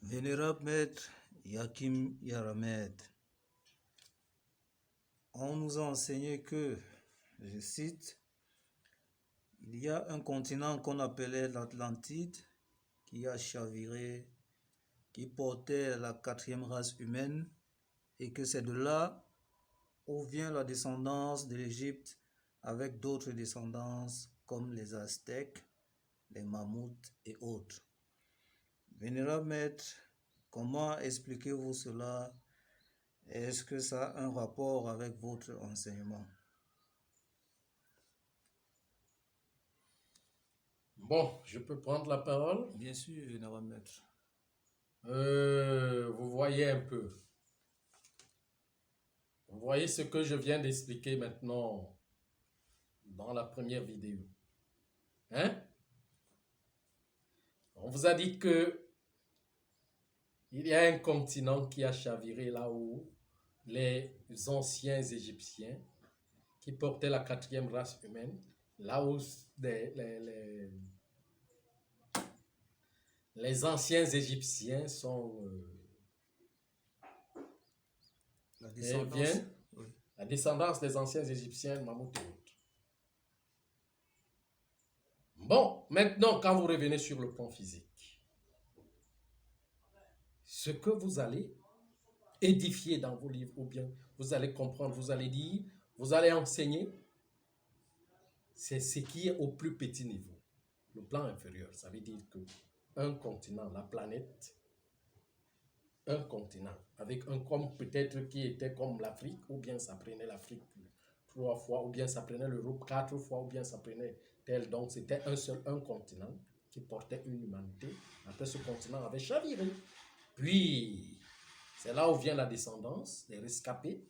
Vénérable Maître Yakim Yaramed, on nous a enseigné que, je cite, il y a un continent qu'on appelait l'Atlantide qui a chaviré, qui portait la quatrième race humaine et que c'est de là où vient la descendance de l'Égypte avec d'autres descendances comme les Aztèques, les mammouths et autres. Vénérable Maître, comment expliquez-vous cela? Est-ce que ça a un rapport avec votre enseignement? Bon, je peux prendre la parole. Bien sûr, Vénérable Maître. Vous voyez un peu. Vous voyez ce que je viens d'expliquer maintenant dans la première vidéo. Hein? On vous a dit que il y a un continent qui a chaviré là où les anciens Égyptiens qui portaient la quatrième race humaine, là où les anciens Égyptiens sont La descendance, oui. la descendance des anciens Égyptiens, mammouth et autres. Bon, maintenant, quand vous revenez sur le plan physique, ce que vous allez édifier dans vos livres, ou bien vous allez comprendre, vous allez dire, vous allez enseigner, c'est ce qui est au plus petit niveau, le plan inférieur. Ça veut dire que un continent, la planète, un continent, avec un comme peut-être qui était comme l'Afrique, ou bien ça prenait l'Afrique 3 fois, ou bien ça prenait l'Europe 4 fois, ou bien ça prenait tel. Donc c'était un continent qui portait une humanité. Après, ce continent avait chaviré. Puis, c'est là où vient la descendance des rescapés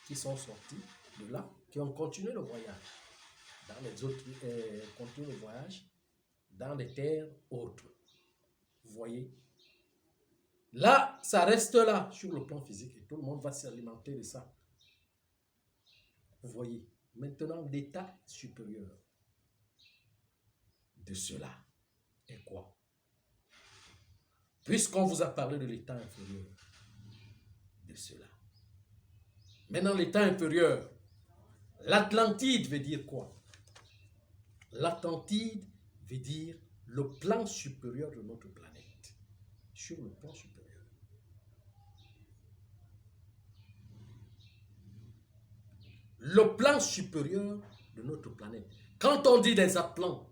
qui sont sortis de là, qui ont continué le voyage. Dans les autres, continué le voyage dans les terres autres. Vous voyez? Là, ça reste là sur le plan physique et tout le monde va s'alimenter de ça. Vous voyez? Maintenant, l'état supérieur de cela est quoi? Puisqu'on vous a parlé de l'état inférieur de cela. Maintenant, l'état inférieur, l'Atlantide veut dire quoi? L'Atlantide veut dire le plan supérieur de notre planète. Sur le plan supérieur. Le plan supérieur de notre planète. Quand on dit des Atlants,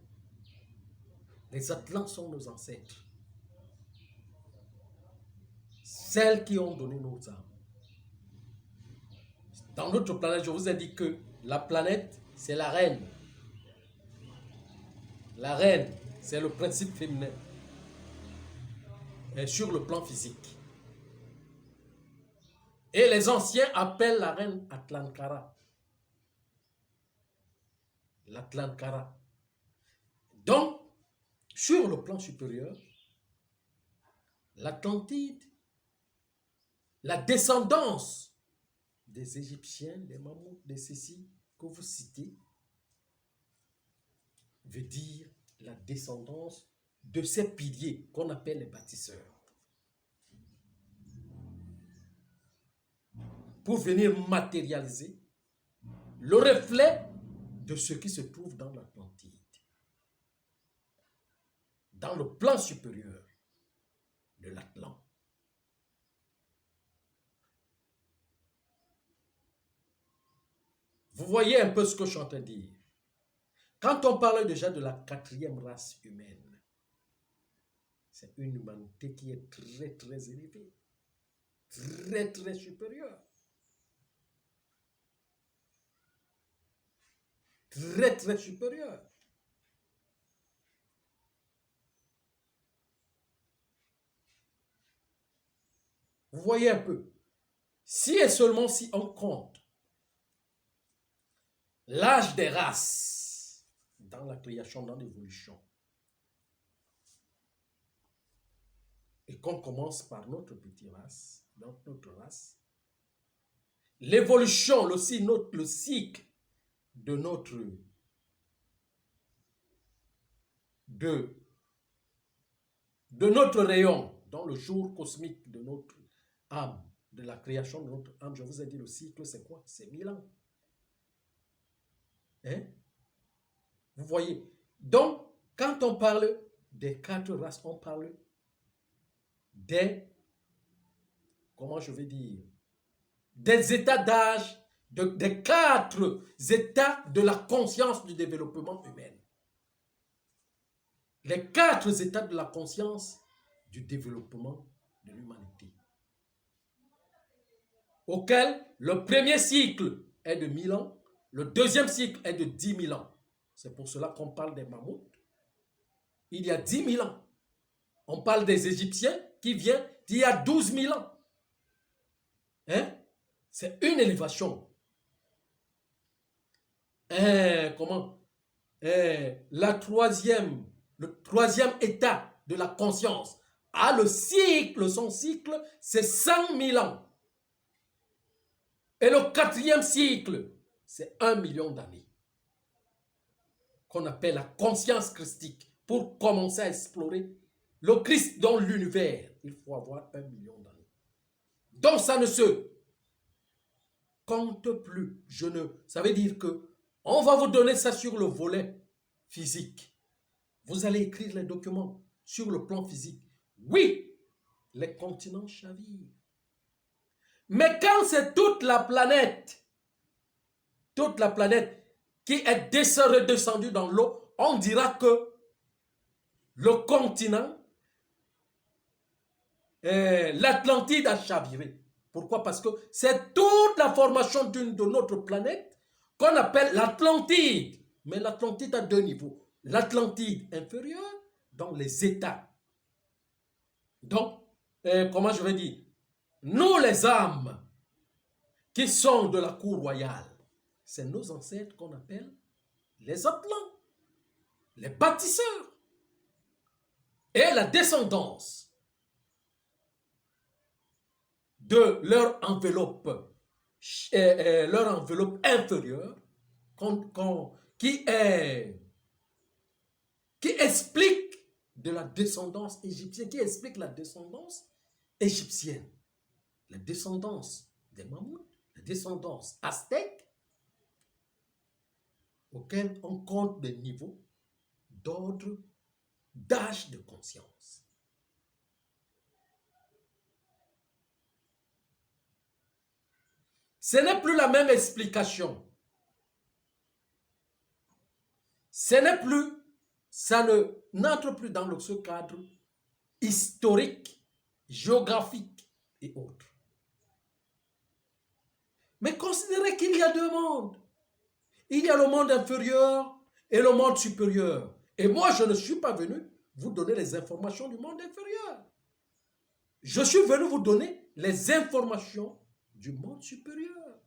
les Atlants sont nos ancêtres. Celles qui ont donné nos âmes. Dans notre planète, je vous ai dit que la planète, c'est la reine. La reine, c'est le principe féminin. Et sur le plan physique. Et les anciens appellent la reine Atlankara. L'Atlankara. Donc, sur le plan supérieur, l'Atlantide, la descendance des Égyptiens, des mammouths, des ceci que vous citez, veut dire la descendance de ces piliers qu'on appelle les bâtisseurs. Pour venir matérialiser le reflet de ce qui se trouve dans l'Atlantide, dans le plan supérieur de l'Atlant. Vous voyez un peu ce que je suis en train de dire. Quand on parle déjà de la quatrième race humaine, c'est une humanité qui est très très élevée, très très supérieure. Très très supérieure. Vous voyez un peu. Si et seulement si on compte l'âge des races dans la création, dans l'évolution, et qu'on commence par notre petite race, donc notre race, l'évolution, le cycle de notre rayon dans le jour cosmique de notre âme, de la création de notre âme, je vous ai dit le cycle, c'est quoi? C'est 1000 ans. Hein? Vous voyez? Donc, quand on parle des 4 races, on parle des, comment je vais dire, des états d'âge, des 4 états de la conscience du développement humain. Les 4 états de la conscience du développement de l'humanité. Auquel le premier cycle est de 1000 ans, le deuxième cycle est de 10 000 ans. C'est pour cela qu'on parle des mammouths. Il y a 10 000 ans. On parle des Égyptiens qui viennent d'il y a 12 000 ans. Hein? C'est une élévation. Le troisième état de la conscience a le cycle, son cycle, c'est 100 000 ans. Et le 4e cycle, c'est 1 million d'années. Qu'on appelle la conscience christique. Pour commencer à explorer le Christ dans l'univers, il faut avoir 1 million d'années. Donc ça ne se compte plus. Ça veut dire que on va vous donner ça sur le volet physique. Vous allez écrire les documents sur le plan physique. Oui, les continents chavirent. Mais quand c'est toute la planète qui est redescendue dans l'eau, on dira que le continent, l'Atlantide a chaviré. Pourquoi? Parce que c'est toute la formation de notre planète qu'on appelle l'Atlantide. Mais l'Atlantide a 2 niveaux. L'Atlantide inférieur, dans les états. Donc, comment je vais dire? Nous, les âmes qui sont de la cour royale, c'est nos ancêtres qu'on appelle les Atlants, les bâtisseurs. Et la descendance de leur enveloppe inférieure qui explique de la descendance égyptienne, qui explique la descendance égyptienne, la descendance des mammouths, la descendance aztèque, auquel on compte des niveaux d'ordre d'âge de conscience. Ce n'est plus la même explication. Ça n'entre plus dans ce cadre historique, géographique et autres. Mais considérez qu'il y a 2 mondes. Il y a le monde inférieur et le monde supérieur. Et moi, je ne suis pas venu vous donner les informations du monde inférieur. Je suis venu vous donner les informations du monde supérieur.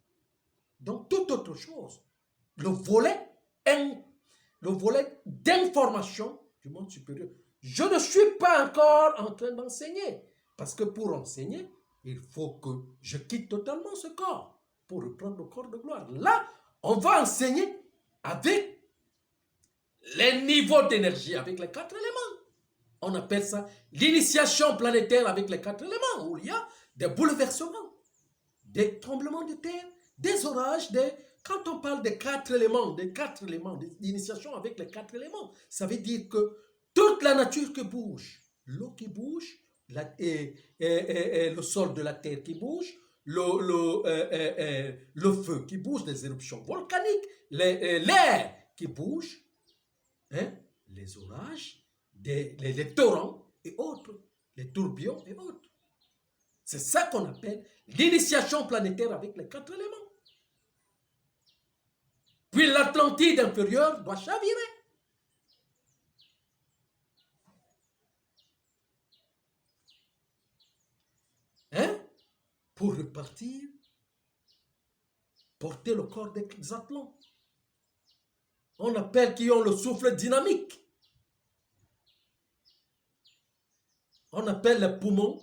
Donc, toute autre chose. Le volet d'information du monde supérieur. Je ne suis pas encore en train d'enseigner. Parce que pour enseigner, il faut que je quitte totalement ce corps pour reprendre le corps de gloire. Là, on va enseigner avec les niveaux d'énergie, avec les 4 éléments. On appelle ça l'initiation planétaire avec les 4 éléments, où il y a des bouleversements, des tremblements de terre, des orages, quand on parle des 4 éléments, d'initiation avec les 4 éléments, ça veut dire que toute la nature qui bouge, l'eau qui bouge, le sol de la terre qui bouge, le feu qui bouge, les éruptions volcaniques, l'air qui bouge, hein, les orages, les torrents et autres, les tourbillons et autres. C'est ça qu'on appelle l'initiation planétaire avec les 4 éléments. Puis l'Atlantide inférieure doit chavirer. Hein? Pour repartir, porter le corps des Atlants. On appelle qui ont le souffle dynamique. On appelle les poumons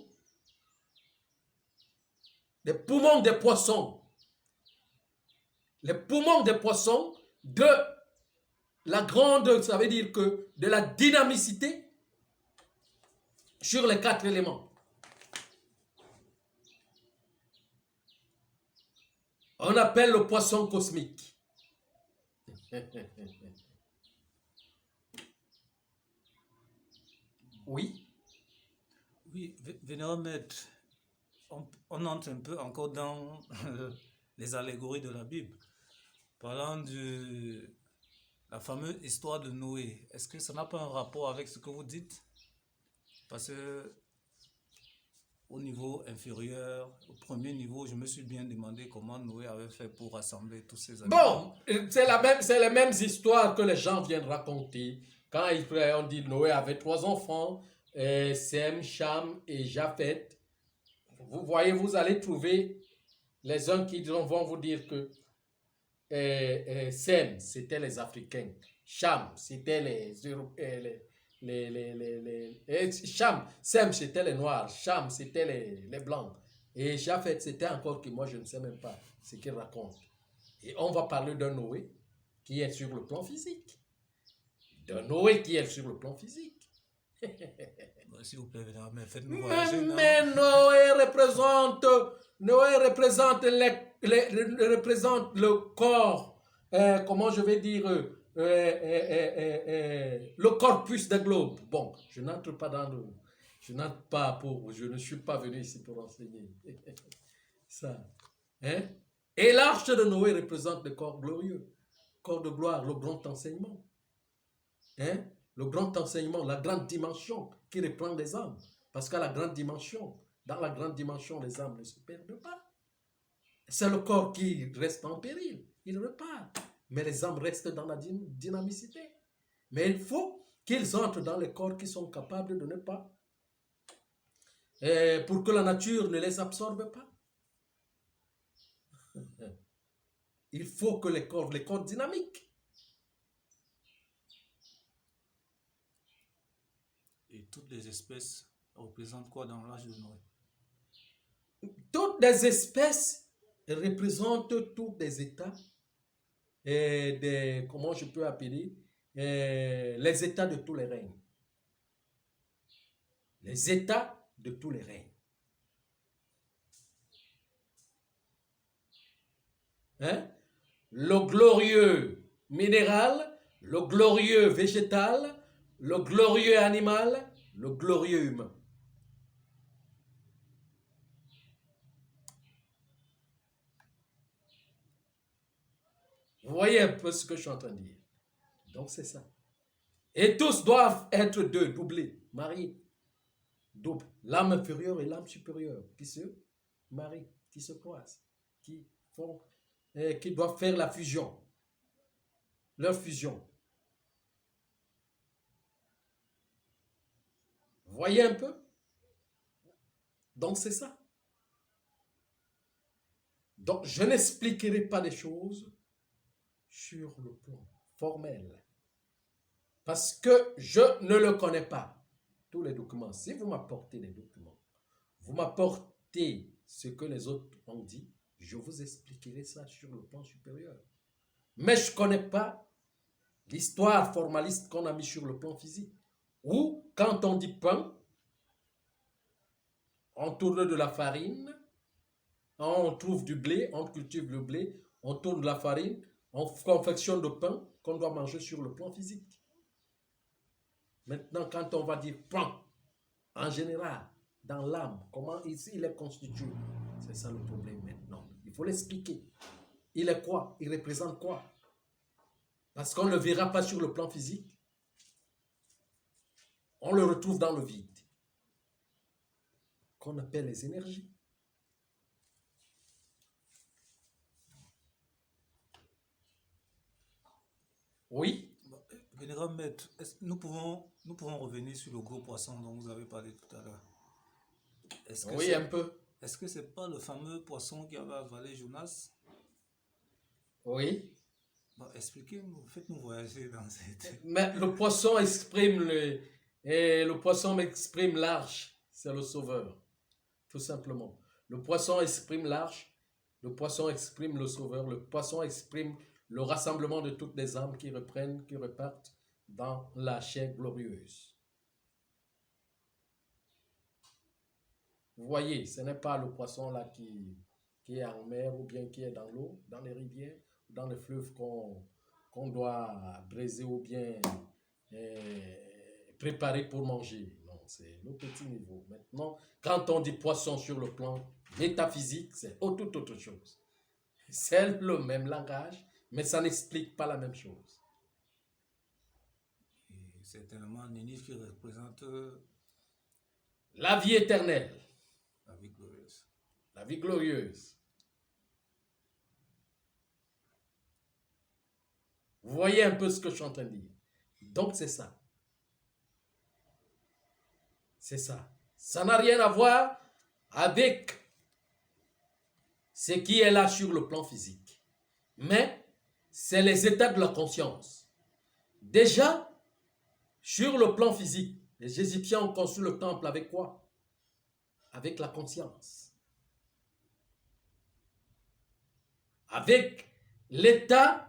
des poissons. Les poumons des poissons de la ça veut dire que de la dynamicité sur les 4 éléments. qu'on appelle le poisson cosmique. Oui. Oui, vénérable maître, on entre un peu encore dans les allégories de la Bible. Parlant de la fameuse histoire de Noé, est-ce que ça n'a pas un rapport avec ce que vous dites? Parce que au niveau inférieur, au premier niveau, je me suis bien demandé comment Noé avait fait pour rassembler tous ces animaux. Bon, c'est les mêmes histoires que les gens viennent raconter. Quand on dit Noé avait 3 enfants, Sem, Cham et Japhet. Vous voyez, vous allez trouver les uns qui vont vous dire que Sem, c'était les Africains. Cham, c'était Cham, Sem, c'était les Noirs. Cham, c'était les Blancs. Et Japhet, c'était encore que moi, je ne sais même pas ce qu'il raconte. Et on va parler d'un Noé qui est sur le plan physique. D'un Noé qui est sur le plan physique. S'il vous plaît, mais faites-nous voyager. Mais Noé représente représente le corps, comment je vais dire, le corpus des globes. Bon, je n'entre pas dans le... Je ne suis pas venu ici pour enseigner. Ça. Hein? Et l'arche de Noé représente le corps glorieux, corps de gloire, le grand enseignement. Hein? Le grand enseignement, la grande dimension qui reprend les âmes. Parce qu'à la grande dimension, dans la grande dimension, les âmes ne se perdent pas. C'est le corps qui reste en péril, il repart. Mais les âmes restent dans la dynamicité. Mais il faut qu'ils entrent dans les corps qui sont capables de ne pas, pour que la nature ne les absorbe pas. Il faut que les corps dynamiques. Et toutes les espèces représentent quoi dans l'âge de Noé? Toutes les espèces représentent tous des états, comment je peux appeler, les états de tous les règnes. Les états de tous les règnes. Hein? Le glorieux minéral, le glorieux végétal, le glorieux animal, le glorieux humain. Vous voyez un peu ce que je suis en train de dire. Donc c'est ça. Et tous doivent être deux, doublés, mariés. Double. L'âme inférieure et l'âme supérieure qui se marient, qui se croisent, qui doivent faire la fusion. Leur fusion. Vous voyez un peu? Donc c'est ça. Donc je n'expliquerai pas des choses sur le plan formel. Parce que je ne le connais pas. Tous les documents. Si vous m'apportez les documents, vous m'apportez ce que les autres ont dit, je vous expliquerai ça sur le plan supérieur. Mais je ne connais pas l'histoire formaliste qu'on a mis sur le plan physique. Ou quand on dit pain, on tourne de la farine, on trouve du blé, on cultive le blé, on tourne de la farine, on confectionne le pain qu'on doit manger sur le plan physique. Maintenant, quand on va dire pain, en général, dans l'âme, comment ici il est constitué, c'est ça le problème maintenant. Il faut l'expliquer. Il est quoi? Il représente quoi? Parce qu'on ne le verra pas sur le plan physique. On le retrouve dans le vide, qu'on appelle les énergies. Oui. Vénérable maître, nous pouvons revenir sur le gros poisson dont vous avez parlé tout à l'heure. Oui, un peu. Est-ce que c'est pas le fameux poisson qui avait avalé Jonas? Oui. Bon, expliquez-nous, faites-nous voyager dans cette... Mais le poisson exprime l'arche, c'est le sauveur, tout simplement. Le poisson exprime l'arche, le poisson exprime le sauveur, le poisson exprime le rassemblement de toutes les âmes qui repartent dans la chair glorieuse. Vous voyez, ce n'est pas le poisson là qui qui est en mer ou bien qui est dans l'eau, dans les rivières, dans les fleuves qu'on doit braiser ou bien préparer pour manger. Non, c'est le petit niveau. Maintenant, quand on dit poisson sur le plan métaphysique, c'est tout autre chose. C'est le même langage, mais ça n'explique pas la même chose. Et certainement, Nénis qui représente La vie éternelle, la vie glorieuse. la vie glorieuse. Vous voyez un peu ce que je suis en train de dire. Donc c'est ça. C'est ça. Ça n'a rien à voir avec ce qui est là sur le plan physique. Mais c'est les états de la conscience. Déjà, sur le plan physique, les Égyptiens ont construit le temple avec quoi? Avec la conscience. Avec l'état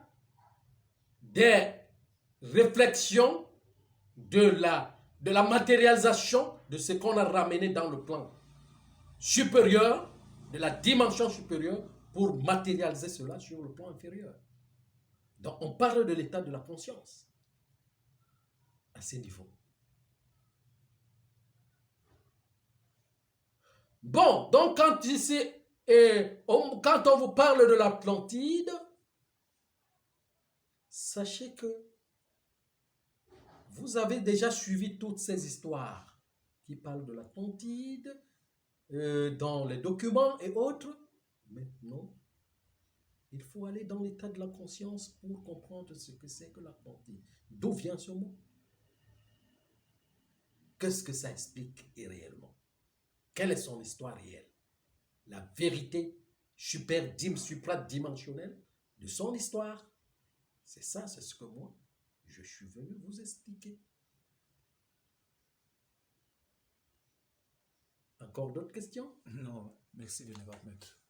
des réflexions de la matérialisation de ce qu'on a ramené dans le plan supérieur, de la dimension supérieure, pour matérialiser cela sur le plan inférieur. Donc on parle de l'état de la conscience à ces niveaux. Bon, donc quand on vous parle de l'Atlantide, sachez que vous avez déjà suivi toutes ces histoires qui parlent de l'Atlantide dans les documents et autres. Maintenant, il faut aller dans l'état de la conscience pour comprendre ce que c'est que l'Atlantide. D'où vient ce mot? Qu'est-ce que ça explique réellement? Quelle est son histoire réelle? La vérité supradimensionnelle de son histoire. C'est ça, c'est ce que moi, je suis venu vous expliquer. Encore d'autres questions? Non, merci de ne pas mettre.